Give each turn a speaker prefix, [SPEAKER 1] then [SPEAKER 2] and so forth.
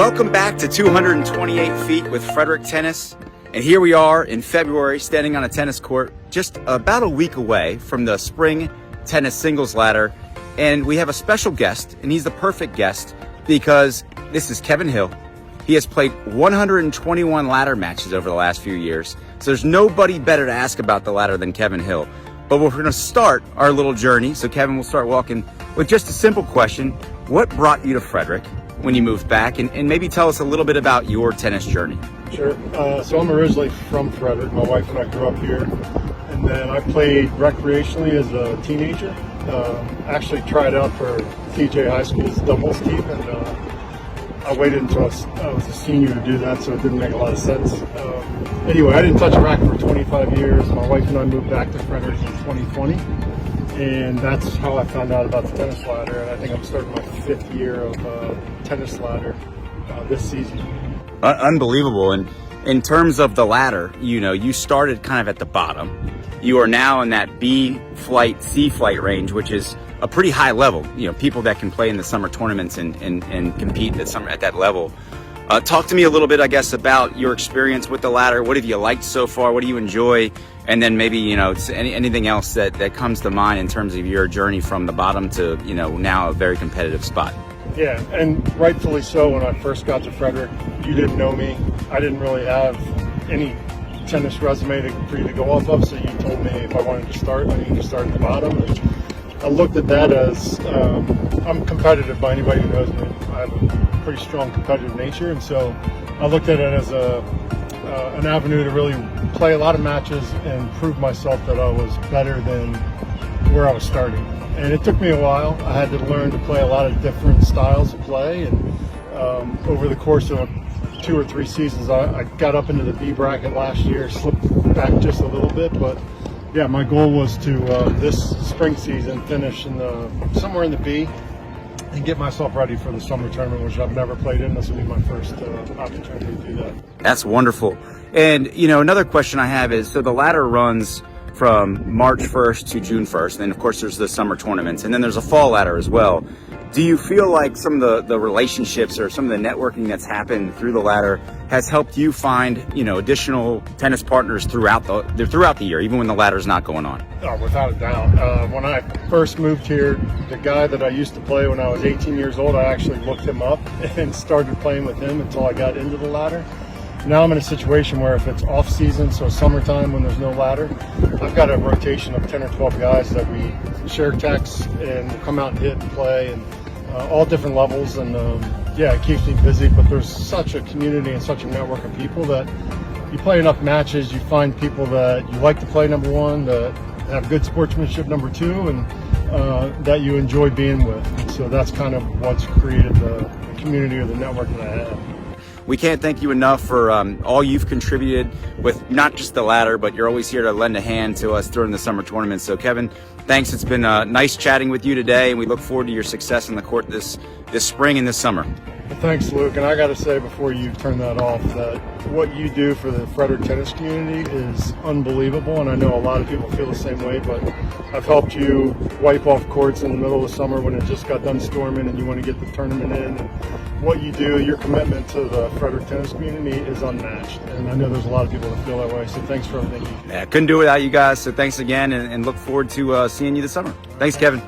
[SPEAKER 1] Welcome back to 228 Feet with Frederick Tennis. And here we are in February, standing on a tennis court, just about a week away from the spring tennis singles ladder. And we have a special guest, and he's the perfect guest because this is Kevin Hill. He has played 121 ladder matches over the last few years. So there's nobody better to ask about the ladder than Kevin Hill. But we're going to start our little journey. So Kevin will start walking with just a simple question. What brought you to Frederick when you moved back? And maybe tell us a little bit about your tennis journey.
[SPEAKER 2] Sure. So I'm originally from Frederick. My wife and I grew up here. And then I played recreationally as a teenager. Actually tried out for TJ High School's doubles team. And I waited until I was a senior to do that, so it didn't make a lot of sense. Anyway, I didn't touch a racket for 25 years. My wife and I moved back to Frederick in 2020. And that's how I found out about the tennis ladder. And I think I'm starting my 5th year of tennis ladder this season.
[SPEAKER 1] Unbelievable. And in terms of the ladder, you started kind of at the bottom. You are now in that B flight, C flight range, which is a pretty high level. People that can play in the summer tournaments and compete at that level. Talk to me a little bit, I guess, about your experience with the ladder. What have you liked so far? What do you enjoy? And then maybe, anything else that comes to mind in terms of your journey from the bottom to, now a very competitive spot.
[SPEAKER 2] Yeah, and rightfully so. When I first got to Frederick, you didn't know me. I didn't really have any tennis resume for you to go off of, so you told me if I wanted to start, I needed to start at the bottom. And I looked at that as, I'm competitive by anybody who knows me. I have a pretty strong competitive nature, and so I looked at it as an avenue to really play a lot of matches and prove myself that I was better than where I was starting. And it took me a while. I had to learn to play a lot of different styles of play, and over the course of 2 or 3 seasons, I got up into the B bracket last year, slipped back just a little bit, but yeah, my goal was to this spring season finish somewhere in the B and get myself ready for the summer tournament, which I've never played in. This will be my first opportunity to do that.
[SPEAKER 1] That's wonderful. And, another question I have is, so the ladder runs from March 1st to June 1st. And then, of course, there's the summer tournaments. And then there's a fall ladder as well. Do you feel like some of the relationships or some of the networking that's happened through the ladder has helped you find, additional tennis partners throughout the year, even when the ladder's not going on?
[SPEAKER 2] Oh, without a doubt. When I first moved here, the guy that I used to play when I was 18 years old, I actually looked him up and started playing with him until I got into the ladder. Now I'm in a situation where if it's off season, so summertime when there's no ladder, I've got a rotation of 10 or 12 guys that we share texts and come out and hit and play, and all different levels. And it keeps me busy, but there's such a community and such a network of people that you play enough matches, you find people that you like to play, number one, that have good sportsmanship, number two, and that you enjoy being with. And so that's kind of what's created the community or the network that I have.
[SPEAKER 1] We can't thank you enough for all you've contributed with not just the ladder, but you're always here to lend a hand to us during the summer tournament. So, Kevin, thanks. It's been nice chatting with you today, and we look forward to your success in the court this spring and this summer.
[SPEAKER 2] Well, thanks, Luke. And I got to say before you turn that off that what you do for the Frederick tennis community is unbelievable, and I know a lot of people feel the same way, but I've helped you wipe off courts in the middle of the summer when it just got done storming and you want to get the tournament in. And what you do, your commitment to the Frederick tennis community is unmatched, and I know there's a lot of people that feel that way, so thanks for everything.
[SPEAKER 1] Yeah, couldn't do it without you guys, so thanks again, and look forward to seeing you this summer. Thanks, Kevin.